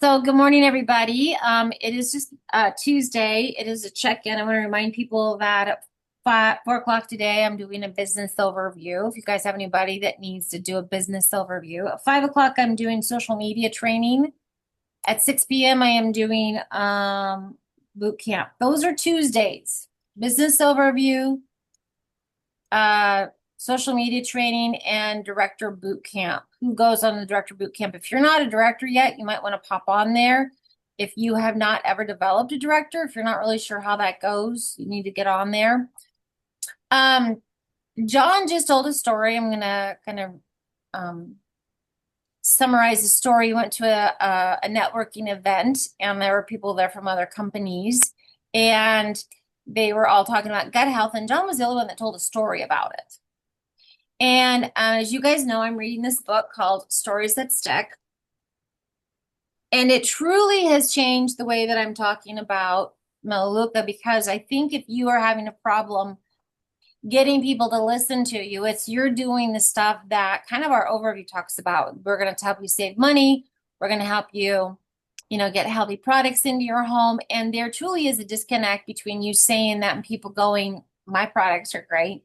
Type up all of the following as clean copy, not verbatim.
So good morning, everybody. It is just Tuesday. It is a check-in. I want to remind people that at 4 o'clock today, I'm doing a business overview. If you guys have anybody that needs to do a business overview. At 5 o'clock, I'm doing social media training. At 6 p.m., I am doing boot camp. Those are Tuesdays. Business overview, uh, social media training, and director boot camp. Who goes on the director boot camp? If you're not a director yet, you might want to pop on there. If you have not ever developed a director, if you're not really sure how that goes, you need to get on there. John just told a story. I'm gonna kind of summarize the story. He went to a networking event, and there were people there from other companies, and they were all talking about gut health, and John was the only one that told a story about it. And as you guys know, I'm reading this book called Stories That Stick. And it truly has changed the way that I'm talking about Melaleuca, because I think if you are having a problem getting people to listen to you, it's you're doing the stuff that kind of our overview talks about. We're going to help you save money. We're going to help you, get healthy products into your home. And there truly is a disconnect between you saying that and people going, my products are great.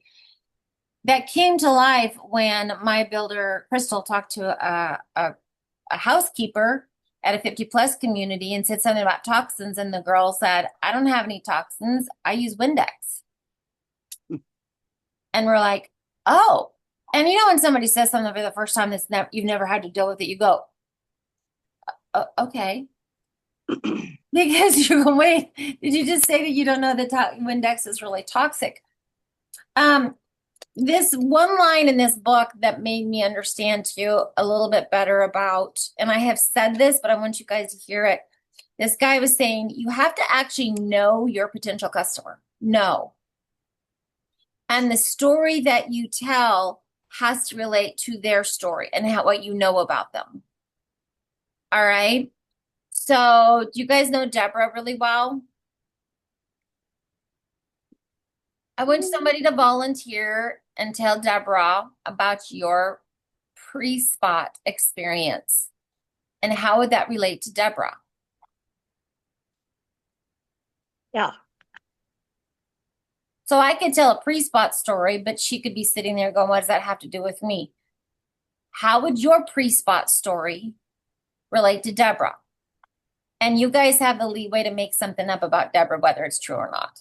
That came to life when my builder, Crystal, talked to a housekeeper at a 50 plus community and said something about toxins. And the girl said, I don't have any toxins. I use Windex. And we're like, oh. And when somebody says something for the first time you've never had to deal with it, you go, okay. Because you're going, wait, did you just say that you don't know that Windex is really toxic? This one line in this book that made me understand too a little bit better about, and I have said this, but I want you guys to hear it. This guy was saying, you have to actually know your potential customer. Know. And the story that you tell has to relate to their story and what you know about them. All right. So do you guys know Deborah really well? I want somebody to volunteer and tell Deborah about your pre-spot experience and how would that relate to Deborah? Yeah. So I could tell a pre-spot story, but she could be sitting there going, what does that have to do with me? How would your pre-spot story relate to Deborah? And you guys have the leeway to make something up about Deborah, whether it's true or not.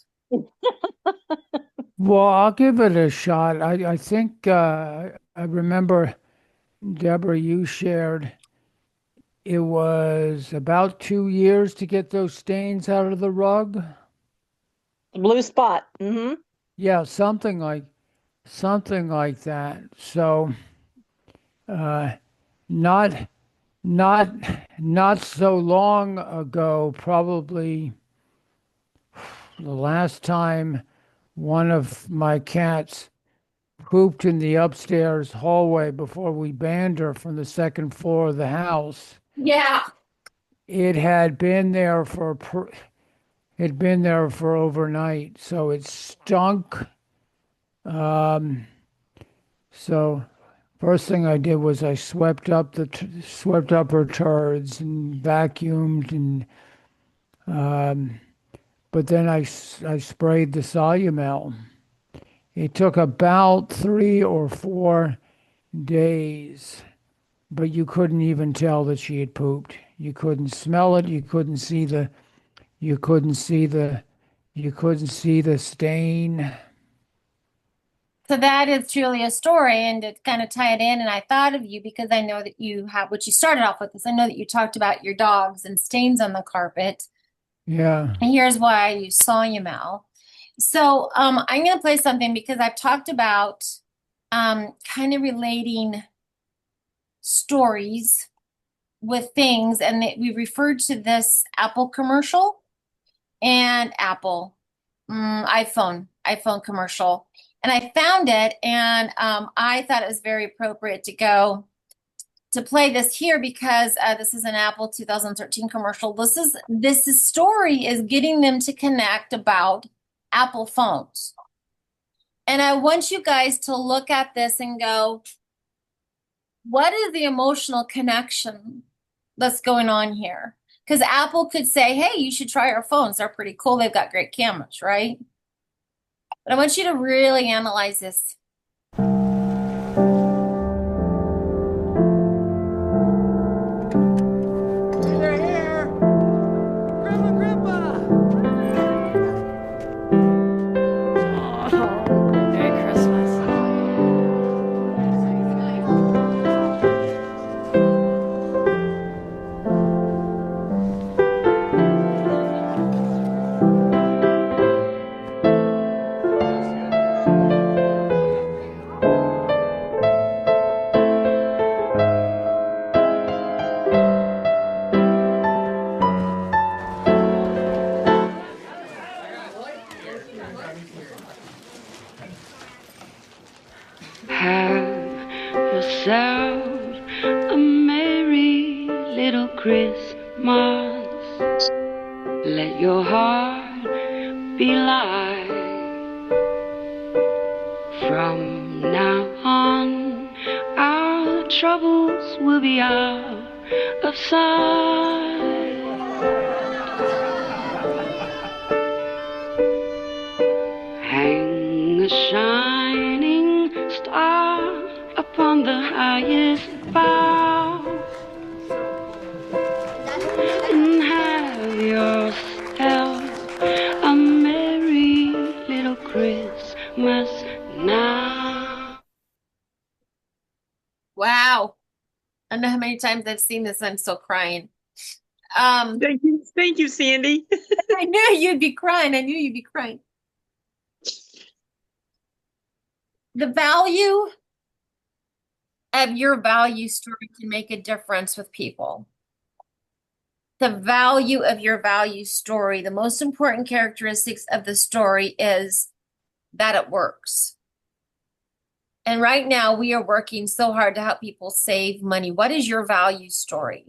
Well, I'll give it a shot. I think I remember, Deborah, you shared it was about 2 years to get those stains out of the rug. The blue spot. Mm-hmm. Yeah, something like that. So, uh, not not not so long ago, probably the last time one of my cats pooped in the upstairs hallway before we banned her from the second floor of the house. Yeah. It had been there for overnight, so it stunk. Um, so first thing I did was I swept up her turds and vacuumed, and but then I sprayed the Solumel. It took about 3 or 4 days, but you couldn't even tell that she had pooped. You couldn't smell it. You couldn't see the stain. So that is truly a story. And to kind of tie it in, and I thought of you because I know that you have what you started off with this. I know that you talked about your dogs and stains on the carpet. Yeah. And here's why I use Solumel. So I'm going to play something because I've talked about kind of relating stories with things, and we referred to this Apple commercial and iPhone commercial, and I found it, and I thought it was very appropriate to play this here because this is an Apple 2013 commercial. This story is getting them to connect about Apple phones. And I want you guys to look at this and go, what is the emotional connection that's going on here? Because Apple could say, hey, you should try our phones. They're pretty cool. They've got great cameras, right? But I want you to really analyze this. They're here. Grandma, Grandpa. Merry Christmas. Have yourself a merry little Christmas. Let your heart be light. From now on, our troubles will be out of sight. Hang a shining star upon the highest bough, and have yourself a merry little Christmas now. Wow. I don't know how many times I've seen this. I'm still crying. Thank you, Sandy. I knew you'd be crying. I knew you'd be crying. The value of your value story can make a difference with people. The value of your value story, the most important characteristics of the story is that it works. And right now we are working so hard to help people save money. What is your value story?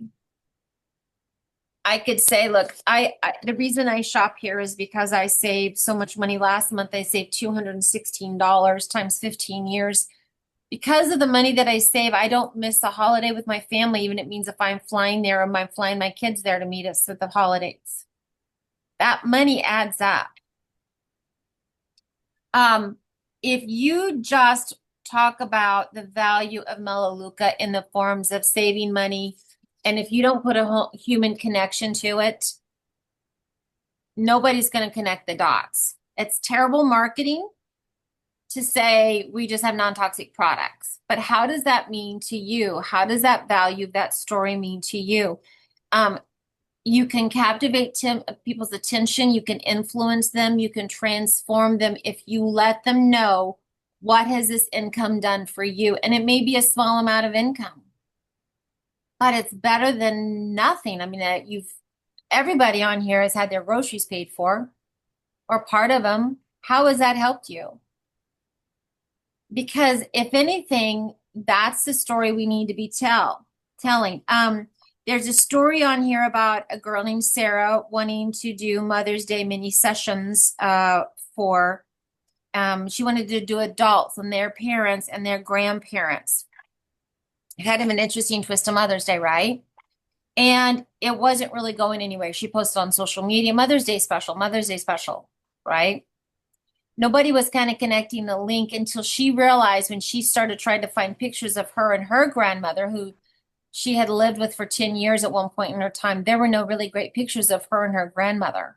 I could say, look, the reason I shop here is because I saved so much money last month. I saved $216 times 15 years. Because of the money that I save, I don't miss a holiday with my family, even if it means if I'm flying there or I'm flying my kids there to meet us for the holidays. That money adds up. If you just talk about the value of Melaleuca in the forms of saving money, and if you don't put a human connection to it, nobody's going to connect the dots. It's terrible marketing to say we just have non-toxic products. But how does that mean to you? How does that value of that story mean to you? You can captivate people's attention. You can influence them. You can transform them if you let them know what has this income done for you. And it may be a small amount of income, but it's better than nothing. I mean, everybody on here has had their groceries paid for, or part of them. How has that helped you? Because if anything, that's the story we need to be telling. There's a story on here about a girl named Sarah wanting to do Mother's Day mini sessions she wanted to do adults and their parents and their grandparents. Kind of an interesting twist to Mother's Day, right? And it wasn't really going anywhere. She posted on social media, Mother's Day special, right? Nobody was kind of connecting the link until she realized when she started trying to find pictures of her and her grandmother, who she had lived with for 10 years at one point in her time. There were no really great pictures of her and her grandmother.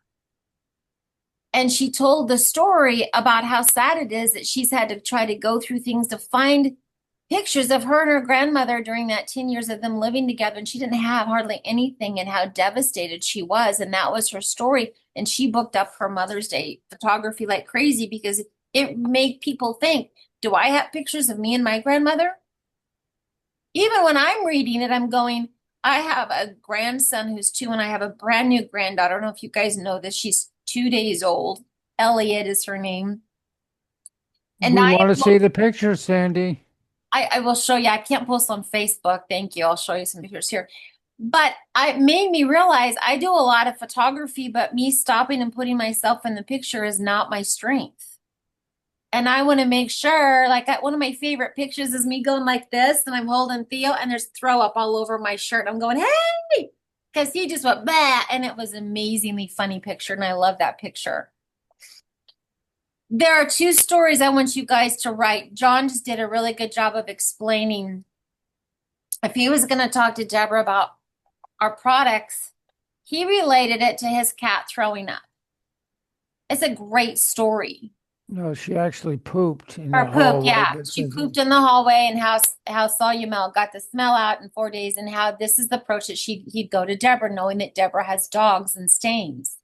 And she told the story about how sad it is that she's had to try to go through things to find pictures of her and her grandmother during that 10 years of them living together. And she didn't have hardly anything, and how devastated she was. And that was her story. And she booked up her Mother's Day photography like crazy because it made people think, do I have pictures of me and my grandmother? Even when I'm reading it, I'm going, I have a grandson who's 2 and I have a brand new granddaughter. I don't know if you guys know this. She's 2 days old. Elliot is her name. And We I want to see the picture, Sandy. I will show you. I can't post on Facebook. Thank you. I'll show you some pictures here. But it made me realize I do a lot of photography, but me stopping and putting myself in the picture is not my strength. And I want to make sure, like one of my favorite pictures is me going like this and I'm holding Theo and there's throw up all over my shirt. I'm going, hey, because he just went bah, and it was an amazingly funny picture, and I love that picture. There are two stories I want you guys to write. John just did a really good job of explaining. If he was going to talk to Deborah about our products, he related it to his cat throwing up. It's a great story. No, she actually pooped in Or the poop, hallway, yeah. but She says- pooped in the hallway, and how Solumel got the smell out in 4 days, and how this is the approach that he'd go to Deborah, knowing that Deborah has dogs and stains.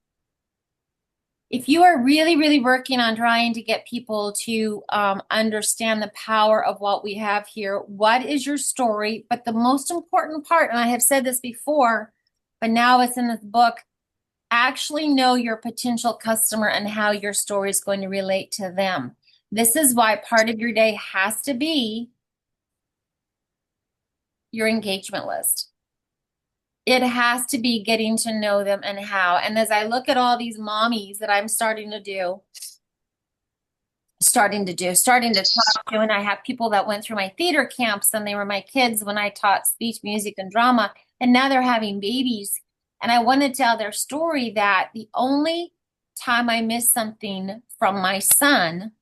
If you are really, really working on trying to get people to understand the power of what we have here, what is your story? But the most important part, and I have said this before, but now it's in this book, actually know your potential customer and how your story is going to relate to them. This is why part of your day has to be your engagement list. It has to be getting to know them and how. And as I look at all these mommies that I'm starting to talk to, and I have people that went through my theater camps, and they were my kids when I taught speech, music, and drama, and now they're having babies. And I want to tell their story that the only time I missed something from my son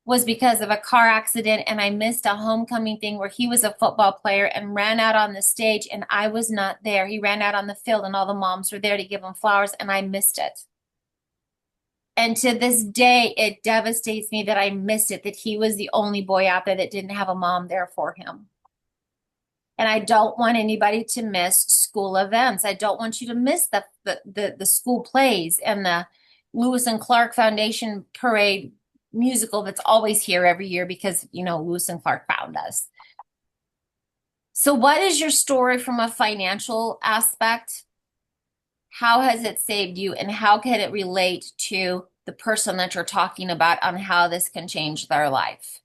was because of a car accident, and I missed a homecoming thing where he was a football player and ran out on the stage, and I was not there. He ran out on the field, and all the moms were there to give him flowers, and I missed it. And to this day, it devastates me that I missed it, that he was the only boy out there that didn't have a mom there for him. And I don't want anybody to miss school events. I don't want you to miss the school plays and the Lewis and Clark Foundation Parade musical that's always here every year because, Lewis and Clark found us. So what is your story from a financial aspect? How has it saved you, and how can it relate to the person that you're talking about on how this can change their life?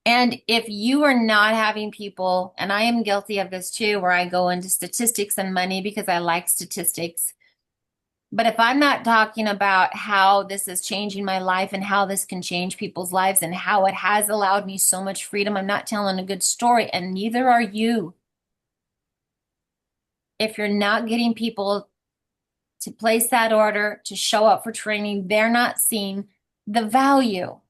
And if you are not having people, and I am guilty of this too, where I go into statistics and money because I like statistics, but if I'm not talking about how this is changing my life and how this can change people's lives and how it has allowed me so much freedom, I'm not telling a good story, and neither are you. If you're not getting people to place that order, to show up for training, they're not seeing the value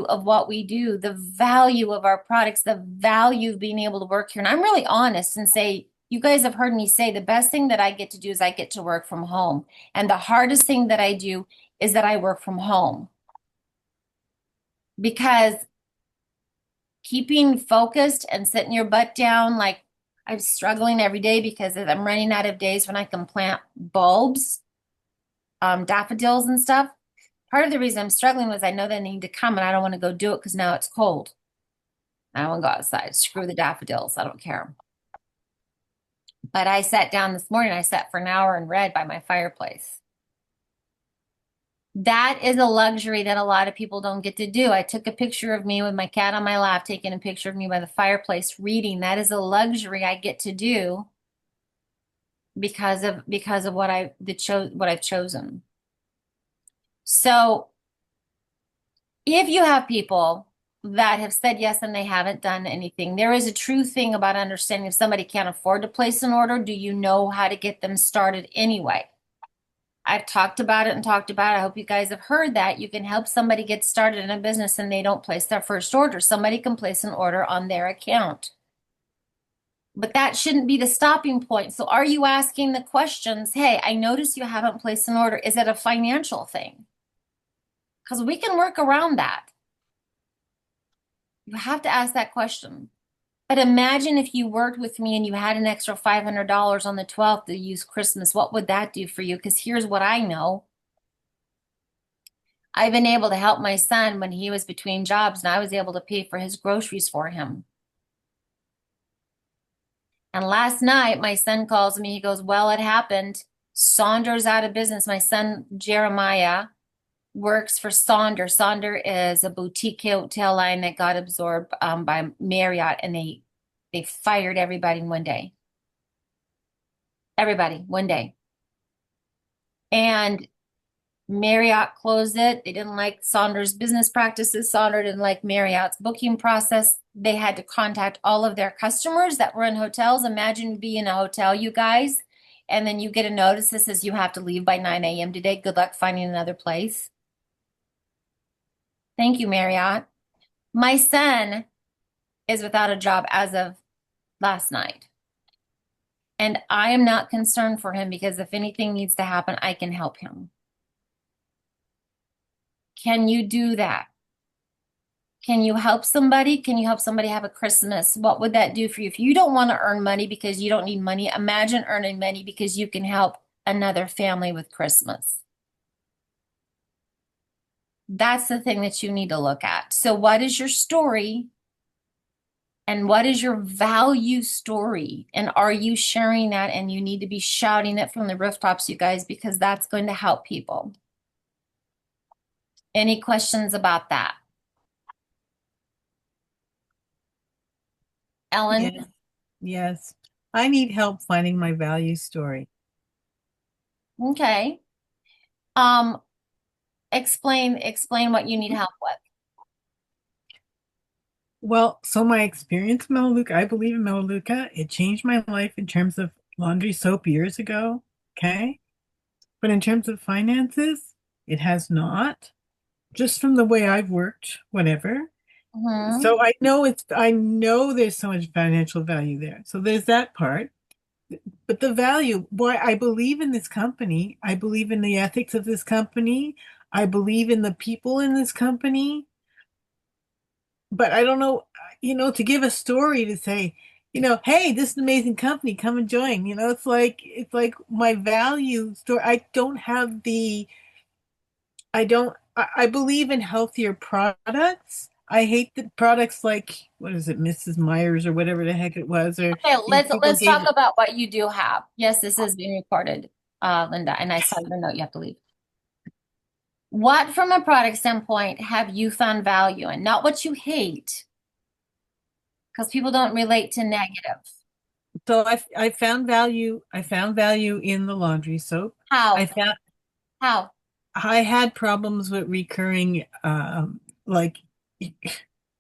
of what we do, the value of our products, the value of being able to work here. And I'm really honest and say, you guys have heard me say the best thing that I get to do is I get to work from home. And the hardest thing that I do is that I work from home. Because keeping focused and sitting your butt down, like I'm struggling every day because I'm running out of days when I can plant bulbs, daffodils and stuff. Part of the reason I'm struggling was I know they need to come, and I don't want to go do it because now it's cold. I don't want to go outside. Screw the daffodils. I don't care. But I sat down this morning. I sat for an hour and read by my fireplace. That is a luxury that a lot of people don't get to do. I took a picture of me with my cat on my lap, taking a picture of me by the fireplace reading. That is a luxury I get to do because of what I've chosen. So if you have people that have said yes and they haven't done anything, there is a true thing about understanding if somebody can't afford to place an order, do you know how to get them started anyway? I've talked about it. I hope you guys have heard that. You can help somebody get started in a business and they don't place their first order. Somebody can place an order on their account. But that shouldn't be the stopping point. So are you asking the questions, hey, I noticed you haven't placed an order. Is it a financial thing? Because we can work around that. You have to ask that question. But imagine if you worked with me and you had an extra $500 on the 12th to use Christmas. What would that do for you? Because here's what I know. I've been able to help my son when he was between jobs, and I was able to pay for his groceries for him. And last night, my son calls me. He goes, well, it happened. Sonder's out of business. My son, Jeremiah, works for Sonder. Sonder is a boutique hotel line that got absorbed by Marriott, and they fired everybody in one day. Everybody, one day. And Marriott closed it. They didn't like Sonder's business practices. Sonder didn't like Marriott's booking process. they had to contact all of their customers that were in hotels. Imagine being in a hotel, you guys, and then you get a notice that says you have to leave by 9 a.m. today. Good luck finding another place. Thank you, Marriott. My son is without a job as of last night. And I am not concerned for him because if anything needs to happen, I can help him. Can you do that? Can you help somebody? Can you help somebody have a Christmas? What would that do for you? If you don't want to earn money because you don't need money, imagine earning money because you can help another family with Christmas. That's the thing that you need to look at. So what is your story? And what is your value story? And are you sharing that? And you need to be shouting it from the rooftops, you guys, because that's going to help people. Any questions about that? Ellen? Yes. Yes. I need help finding my value story. Okay. Explain what you need help with. Well, so my experience in Melaleuca, I believe in Melaleuca. It changed my life in terms of laundry soap years ago. Okay. But in terms of finances, it has not. Just from the way I've worked, whatever. Mhm. So I know there's so much financial value there. So there's that part. But the value, boy, I believe in this company. I believe in the ethics of this company. I believe in the people in this company. But I don't know, to give a story to say, hey, this is an amazing company, come and join. It's like my value story. I believe in healthier products. I hate the products like, what is it, Mrs. Myers or whatever the heck it was, or Okay, let's people gave talk about what you do have. Yes, this is being recorded, Linda, and I saw your note, you have to leave. What, from a product standpoint, have you found value in? Not what you hate, because people don't relate to negative. So I found value. I found value in the laundry soap. How? I had problems with recurring like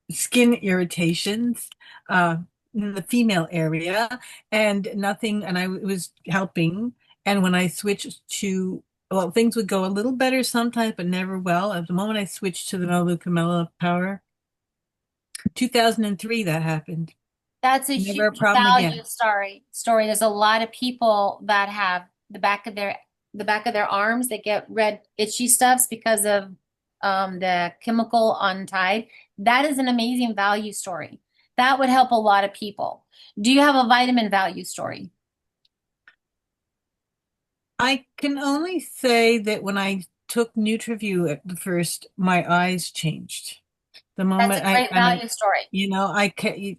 skin irritations in the female area, and I was helping. And when I switched to, well, things would go a little better sometimes, but never well. At the moment I switched to the Melaleuca Mela Power, 2003, that happened. That's a Never a huge problem value again. story. There's a lot of people that have the back of their arms, they get red itchy stuffs because of the chemical on Tide. That is an amazing value story. That would help a lot of people. Do you have a vitamin value story? I can only say that when I took NutriView at the first, my eyes changed. The That's moment a great value story.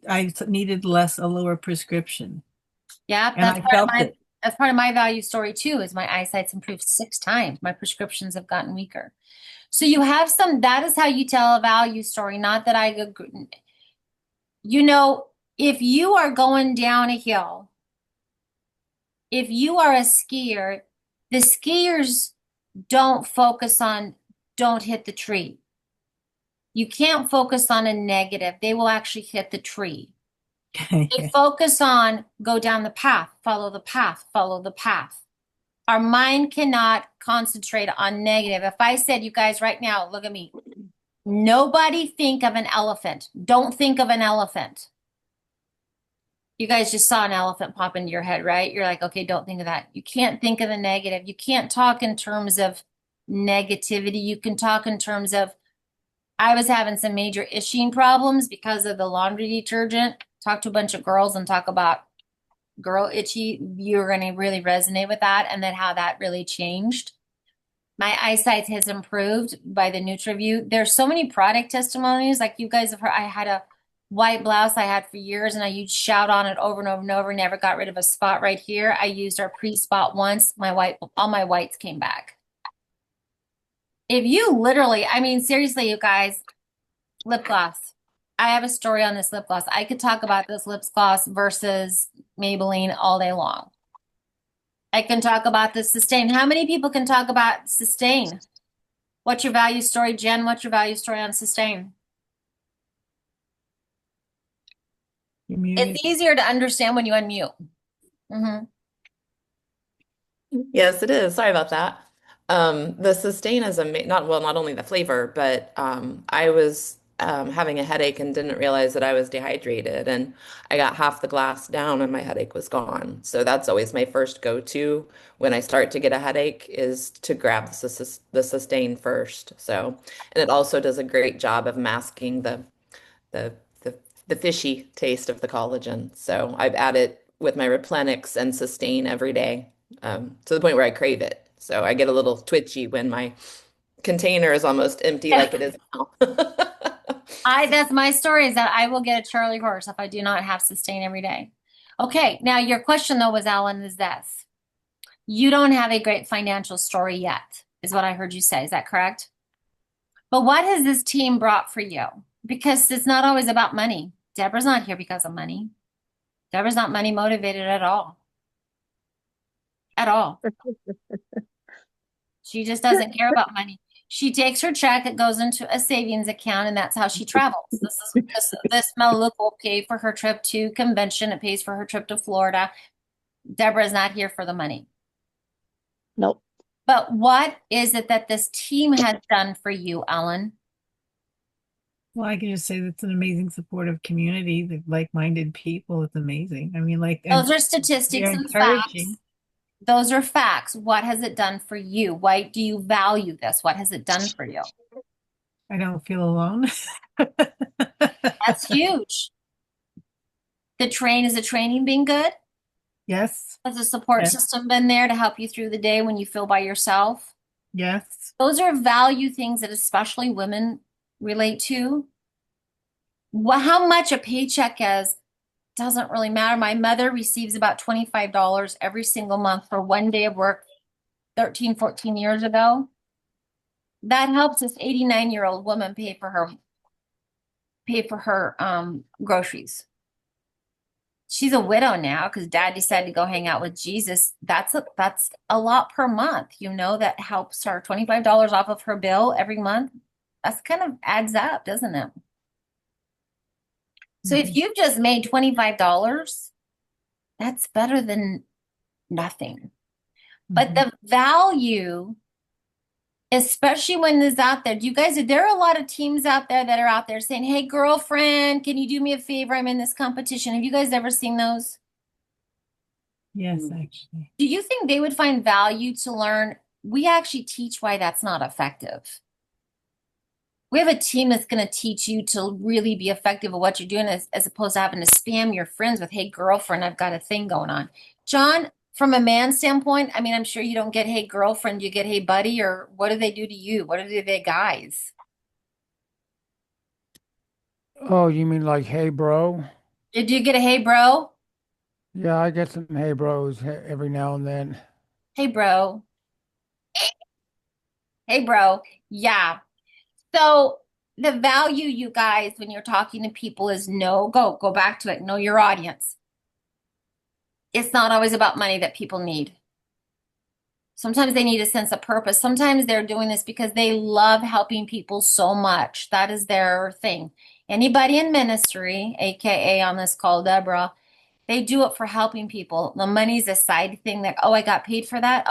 I needed a lower prescription. Yeah, And I felt it. that's part of my value story too, is my eyesight's improved 6 times. My prescriptions have gotten weaker. So you have that is how you tell a value story, not that I agree. If you are going down a hill, if you are a skier, the skiers don't focus on don't hit the tree. You can't focus on a negative. They will actually hit the tree. They focus on go down the path, follow the path, follow the path. Our mind cannot concentrate on negative. If I said, you guys right now, look at me. Nobody think of an elephant. Don't think of an elephant. You guys just saw an elephant pop into your head, right? You're like, okay, don't think of that. You can't think of the negative. You can't talk in terms of negativity. You can talk in terms of, I was having some major itching problems because of the laundry detergent. Talk to a bunch of girls and talk about girl itchy. You're going to really resonate with that, and then how that really changed. My eyesight has improved by the NutriView. There's so many product testimonies. Like you guys have heard, I had a white blouse I had for years, and I used shout on it over and over and over. Never got rid of a spot right here. I used our pre-spot once. All my whites came back. If you literally, I mean, seriously, you guys, lip gloss. I have a story on this lip gloss. I could talk about this lip gloss versus Maybelline all day long. I can talk about the Sustain. How many people can talk about Sustain? What's your value story, Jen? What's your value story on Sustain? Community. It's easier to understand when you unmute. Hmm. Yes, it is. Sorry about that. The Sustain is not only the flavor, but I was having a headache and didn't realize that I was dehydrated, and I got half the glass down and my headache was gone. So that's always my first go-to when I start to get a headache is to grab the Sustain first. So, and it also does a great job of masking the the the fishy taste of the collagen. So I've added with my Replenix and Sustain every day, to the point where I crave it. So I get a little twitchy when my container is almost empty like it is now. That's my story is that I will get a Charlie horse if I do not have Sustain every day. Okay, now your question though was, Alan, is this. You don't have a great financial story yet, is what I heard you say. Is that correct? But what has this team brought for you? Because it's not always about money. Deborah's not here because of money. Deborah's not money motivated at all. At all. She just doesn't care about money. She takes her check, it goes into a savings account, and that's how she travels. This Melaleuca will pay for her trip to convention. It pays for her trip to Florida. Deborah's not here for the money. Nope. But what is it that this team has done for you, Ellen? Well, I can just say that's an amazing supportive community. The like-minded people. It's amazing. I mean, like, Those and are statistics they're and facts. encouraging. Those are facts. What has it done for you? Why do you value this? What has it done for you? I don't feel alone. That's huge. Is the training being good? Yes, Has the support Yes. system been there to help you through the day when you feel by yourself? yes. Those are value things that especially women relate to. How much a paycheck is doesn't really matter. My mother receives about $25 every single month for one day of work 13, 14 years ago. That helps this 89-year-old woman pay for her groceries. She's a widow now because dad decided to go hang out with Jesus. That's a lot per month, that helps her. $25 off of her bill every month. That's kind of adds up, doesn't it? So if you've just made $25, that's better than nothing. But the value, especially when it's out there, there are a lot of teams out there that are out there saying, hey, girlfriend, can you do me a favor? I'm in this competition. Have you guys ever seen those? Yes, actually. Do you think they would find value to learn? We actually teach why that's not effective. We have a team that's going to teach you to really be effective at what you're doing as opposed to having to spam your friends with, hey, girlfriend, I've got a thing going on. John, from a man standpoint, I mean, I'm sure you don't get, hey, girlfriend, you get, hey, buddy, or what do they do to you? What do they guys? Oh, you mean like hey bro? Did you get a, hey, bro? Yeah, I get some hey bros every now and then. Hey, bro. Hey, bro. Yeah. So the value, you guys, when you're talking to people is go back to it. Know your audience. It's not always about money that people need. Sometimes they need a sense of purpose. Sometimes they're doing this because they love helping people so much. That is their thing. Anybody in ministry, AKA on this call, Deborah, they do it for helping people. The money's a side thing that, I got paid for that.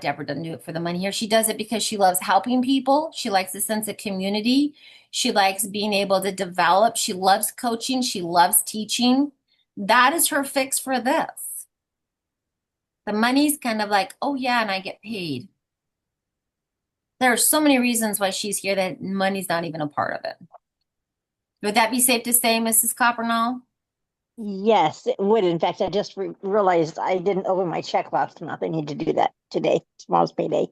Deborah doesn't do it for the money here. She does it because she loves helping people. She likes a sense of community. She likes being able to develop. She loves coaching. She loves teaching. That is her fix for this. The money's kind of like, and I get paid. There are so many reasons why she's here that money's not even a part of it. Would that be safe to say, Mrs. Coppernall? Yes, it would. In fact, I just realized I didn't open my check last month. I need to do that today. Tomorrow's payday.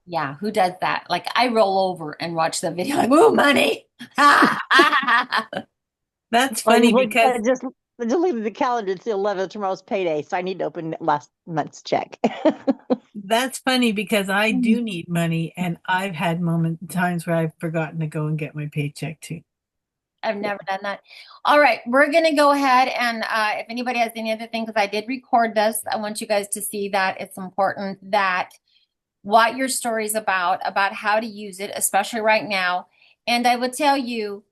Yeah, who does that? Like I roll over and watch the video. Like, ooh, money. That's funny because I just leave the calendar. It's the 11th. Tomorrow's payday, so I need to open last month's check. that's funny because I do need money, and I've had times where I've forgotten to go and get my paycheck too. I've never done that. All right, we're going to go ahead and if anybody has any other thing, because I did record this, I want you guys to see that it's important that what your story is about how to use it, especially right now. And I would tell you,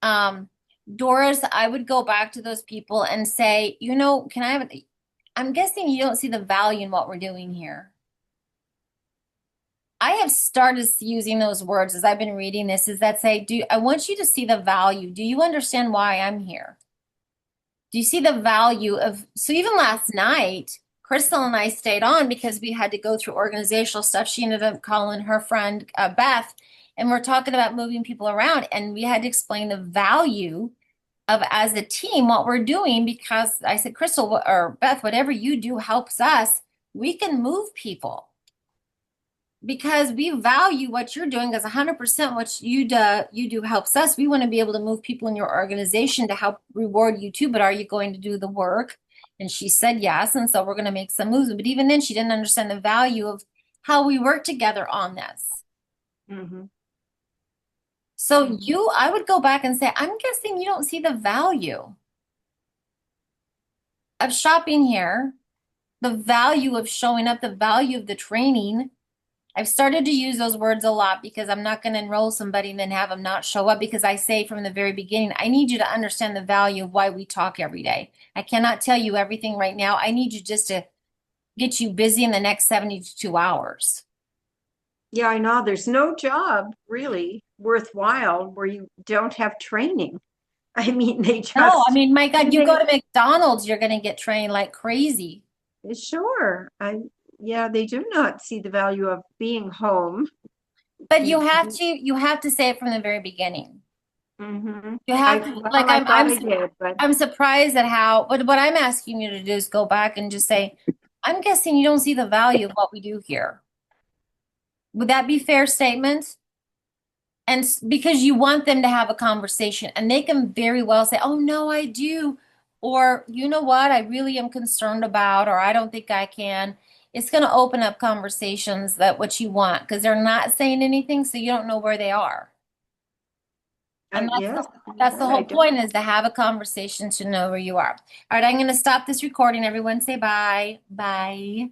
Doris, I would go back to those people and say, I'm guessing you don't see the value in what we're doing here. I have started using those words as I've been reading this, is that say, I want you to see the value. Do you understand why I'm here? Do you see the value of, so even last night, Crystal and I stayed on because we had to go through organizational stuff. She ended up calling her friend Beth, and we're talking about moving people around, and we had to explain the value of, as a team, what we're doing, because I said, Crystal or Beth, whatever you do helps us. We can move people because we value what you're doing, because 100% what you do helps us. We want to be able to move people in your organization to help reward you too, but are you going to do the work? And she said yes, and so we're going to make some moves. But even then, she didn't understand the value of how we work together on this. Mm-hmm. So I would go back and say, I'm guessing you don't see the value of shopping here, the value of showing up, the value of the training. I've started to use those words a lot because I'm not going to enroll somebody and then have them not show up, because I say from the very beginning, I need you to understand the value of why we talk every day. I cannot tell you everything right now. I need you just to get you busy in the next 72 hours. Yeah, I know. There's no job really worthwhile where you don't have training. I mean, they just. No, I mean, my God, you go to McDonald's, you're going to get trained like crazy. Sure. Yeah, they do not see the value of being home. But you have to say it from the very beginning. Mm-hmm. You have to, like, I'm surprised at how, but what I'm asking you to do is go back and just say, I'm guessing you don't see the value of what we do here. Would that be a fair statement? And because you want them to have a conversation, and they can very well say, oh, no, I do. Or, you know what, I really am concerned about, or I don't think I can. It's going to open up conversations that what you want, because they're not saying anything, so you don't know where they are. And that's the whole point, is to have a conversation to know where you are. All right, I'm going to stop this recording. Everyone say bye. Bye.